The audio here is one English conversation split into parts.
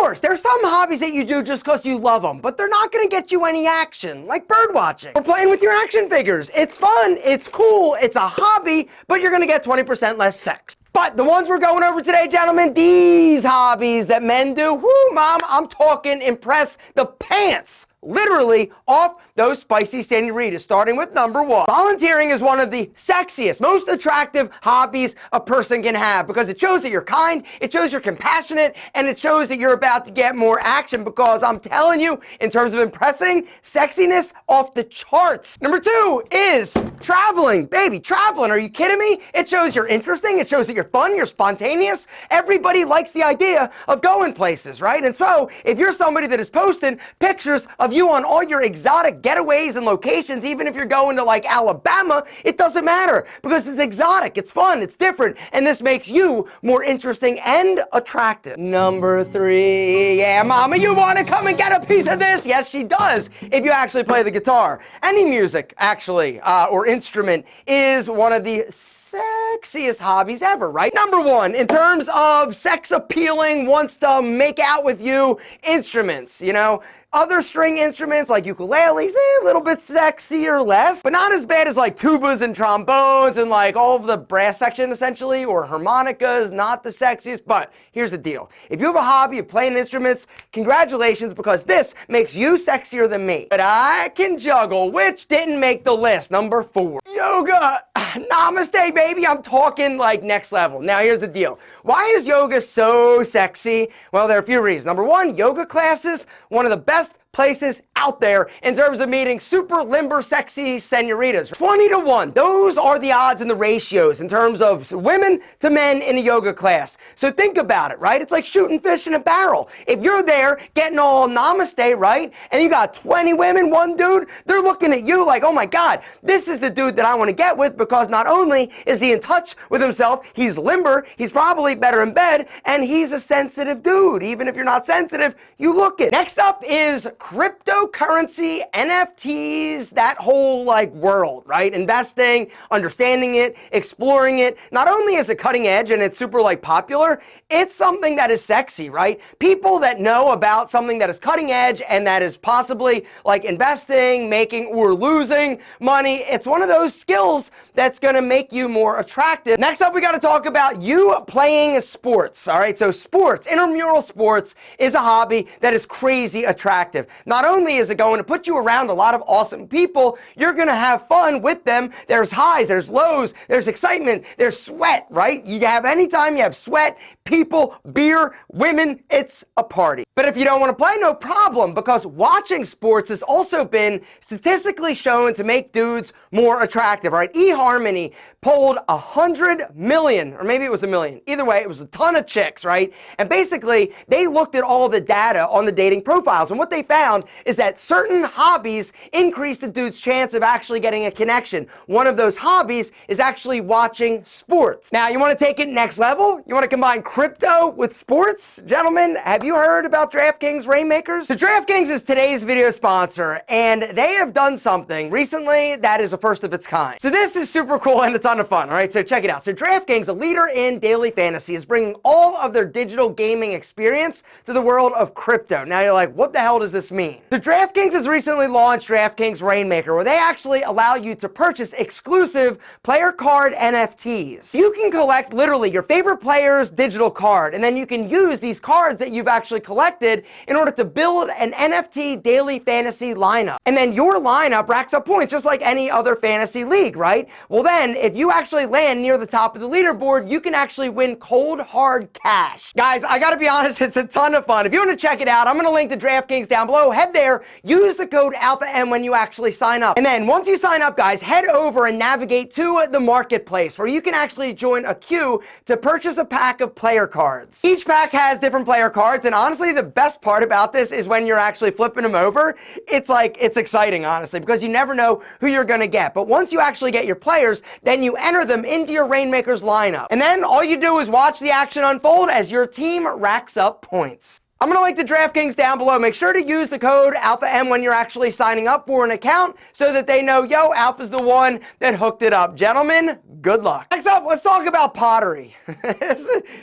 course, there's some hobbies that you do just because you love them, but they're not going to get you any action, like bird watching or playing with your action figures. It's fun, it's cool, it's a hobby, but you're going to get 20% less sex. But the ones we're going over today, gentlemen, these hobbies that men do, whoo, mom, I'm talking impress the pants literally off those spicy senoritas, starting with number one. Volunteering is one of the sexiest, most attractive hobbies a person can have because it shows that you're kind, it shows you're compassionate, and it shows that you're about to get more action because I'm telling you, in terms of impressing, sexiness off the charts. Number two is traveling. Baby, traveling, are you kidding me? It shows you're interesting, it shows that you're fun, you're spontaneous. Everybody likes the idea of going places, right? And so, if you're somebody that is posting pictures of you on all your exotic getaways and locations, even if you're going to like Alabama, it doesn't matter because it's exotic, it's fun, it's different, and this makes you more interesting and attractive. Number three, yeah, mama, you want to come and get a piece of this? Yes, she does, if you actually play the guitar. Any music, actually, or instrument is one of the sexiest hobbies ever, right? Number one, in terms of sex appealing, wants to make out with you, instruments, you know? Other string instruments like ukuleles, a little bit sexy or less, but not as bad as like tubas and trombones and like all of the brass section essentially, or harmonicas, not the sexiest. But here's the deal. If you have a hobby of playing instruments, congratulations, because this makes you sexier than me. But I can juggle, which didn't make the list. Number four, yoga. Namaste, baby. I'm talking like next level. Now here's the deal. Why is yoga so sexy? Well, there are a few reasons. Number one, yoga classes, one of the best places out there in terms of meeting super limber, sexy senoritas. 20-1. Those are the odds and the ratios in terms of women to men in a yoga class. So think about it, right? It's like shooting fish in a barrel. If you're there getting all namaste, right? And you got 20 women, one dude, they're looking at you like, oh my God, this is the dude that I want to get with because not only is he in touch with himself, he's limber, he's probably better in bed, and he's a sensitive dude. Even if you're not sensitive, you look it. Next up is cryptocurrency, NFTs, that whole like world, right? Investing, understanding it, exploring it. Not only is it cutting edge and it's super like popular, it's something that is sexy, right? People that know about something that is cutting edge and that is possibly like investing, making or losing money, it's one of those skills that's gonna make you more attractive. Next up, we gotta talk about you playing sports, all right? So sports, intramural sports is a hobby that is crazy attractive. Not only is it going to put you around a lot of awesome people, you're going to have fun with them. There's highs, there's lows, there's excitement, there's sweat, right? You have anytime you have sweat, people, beer, women, it's a party. But if you don't want to play, no problem, because watching sports has also been statistically shown to make dudes more attractive, right? eHarmony polled 100 million, or maybe it was a million. Either way, it was a ton of chicks, right? And basically, they looked at all the data on the dating profiles, and what they found is that certain hobbies increase the dude's chance of actually getting a connection. One of those hobbies is actually watching sports. Now, you want to take it next level? You want to combine crypto with sports? Gentlemen, have you heard about DraftKings Rainmakers? So DraftKings is today's video sponsor, and they have done something recently that is a first of its kind. So this is super cool and a ton of fun, all right? So check it out. So DraftKings, a leader in daily fantasy, is bringing all of their digital gaming experience to the world of crypto. Now you're like, what the hell does this mean? So DraftKings has recently launched DraftKings Rainmaker, where they actually allow you to purchase exclusive player card NFTs. You can collect literally your favorite player's digital card, and then you can use these cards that you've actually collected in order to build an NFT daily fantasy lineup. And then your lineup racks up points just like any other fantasy league, right? Well then, if you actually land near the top of the leaderboard, you can actually win cold hard cash. Guys, I gotta be honest, it's a ton of fun. If you want to check it out, I'm gonna link to DraftKings down below. Head there, use the code ALPHAM when you actually sign up. And then once you sign up, guys, head over and navigate to the marketplace where you can actually join a queue to purchase a pack of player cards. Each pack has different player cards, and honestly, the best part about this is when you're actually flipping them over, it's exciting, honestly, because you never know who you're gonna get. But once you actually get your players, then you enter them into your Rainmakers lineup. And then all you do is watch the action unfold as your team racks up points. I'm going to link the DraftKings down below. Make sure to use the code ALPHAM when you're actually signing up for an account so that they know, yo, Alpha's the one that hooked it up. Gentlemen, good luck. Next up, let's talk about pottery.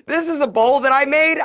This is a bowl that I made.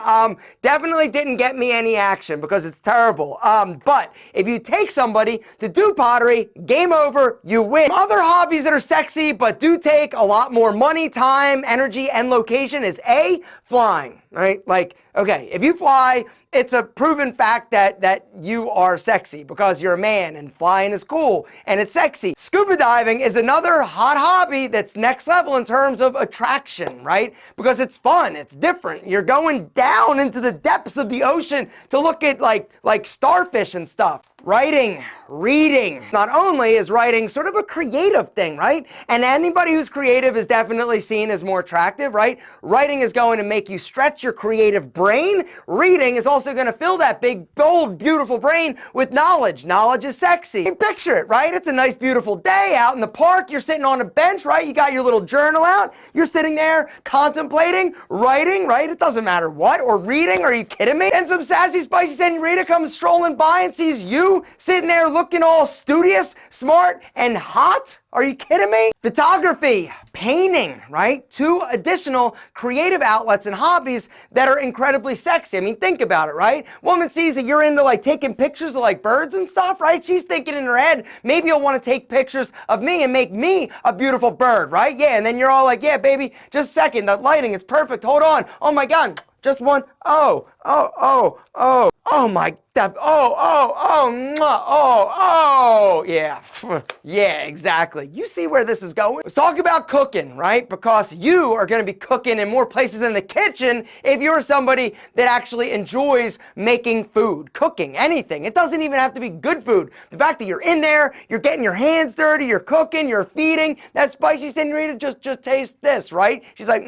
Definitely didn't get me any action because it's terrible. But if you take somebody to do pottery, game over, you win. Other hobbies that are sexy but do take a lot more money, time, energy, and location is A, flying, right? Like, okay, if you fly, it's a proven fact that you are sexy because you're a man and flying is cool and it's sexy. Scuba diving is another hot hobby that's next level in terms of attraction, right? Because it's fun, it's different. You're going down into the depths of the ocean to look at like starfish and stuff. Writing, reading. Not only is writing sort of a creative thing, right? And anybody who's creative is definitely seen as more attractive, right? Writing is going to make you stretch your creative brain. Reading is also going to fill that big, bold, beautiful brain with knowledge. Knowledge is sexy. You picture it, right? It's a nice, beautiful day out in the park. You're sitting on a bench, right? You got your little journal out. You're sitting there contemplating, writing, right? It doesn't matter what, or reading. Are you kidding me? And some sassy, spicy senorita comes strolling by and sees you sitting there looking all studious, smart, and hot. Are you kidding me? Photography, painting, right? Two additional creative outlets and hobbies that are incredibly sexy. I mean, think about it, right? Woman sees that you're into like taking pictures of like birds and stuff, right? She's thinking in her head, maybe you'll want to take pictures of me and make me a beautiful bird, right? Yeah, and then you're all like, yeah, baby, just a second, that lighting is perfect. Hold on. Oh my God. Just one. Oh my, yeah, yeah, exactly. You see where this is going? Let's talk about cooking, right? Because you are going to be cooking in more places than the kitchen if you're somebody that actually enjoys making food, cooking, anything. It doesn't even have to be good food. The fact that you're in there, you're getting your hands dirty, you're cooking, you're feeding, that spicy senorita just tastes this, right? She's like,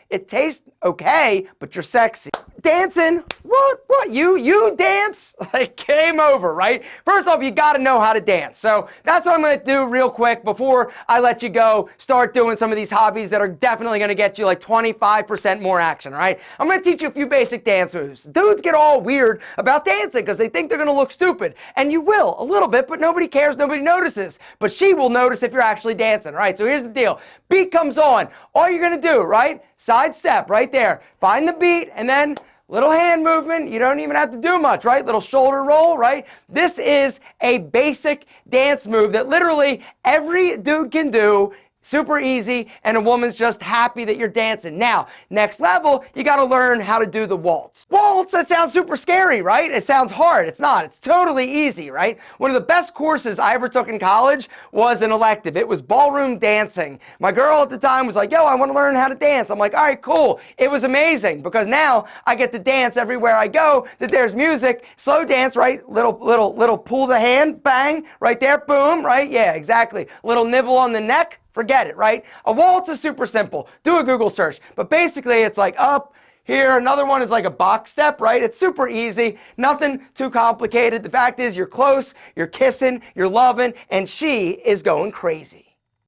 it tastes okay, but you're sexy. Dancing, what, you dance? Like, game over, right? First off, you gotta know how to dance. So that's what I'm gonna do real quick before I let you go start doing some of these hobbies that are definitely gonna get you like 25% more action, all right? I'm gonna teach you a few basic dance moves. Dudes get all weird about dancing because they think they're gonna look stupid. And you will, a little bit, but nobody cares, nobody notices. But she will notice if you're actually dancing, all right? So here's the deal. Beat comes on. All you're gonna do, right? Side step right there. Find the beat and then little hand movement. You don't even have to do much, right? Little shoulder roll, right? This is a basic dance move that literally every dude can do. Super easy, and a woman's just happy that you're dancing. Now, next level, you gotta learn how to do the waltz. Waltz, that sounds super scary, right? It sounds hard. It's not. It's totally easy, right? One of the best courses I ever took in college was an elective. It was ballroom dancing. My girl at the time was like, yo, I wanna learn how to dance. I'm like, all right, cool. It was amazing because now I get to dance everywhere I go, that there's music, slow dance, right? Little pull the hand, bang, right there, boom, right? Yeah, exactly. Little nibble on the neck. Forget it, right? A waltz is super simple. Do a Google search. But basically, it's like up, here. Another one is like a box step, right? It's super easy. Nothing too complicated. The fact is, you're close, you're kissing, you're loving, and she is going crazy.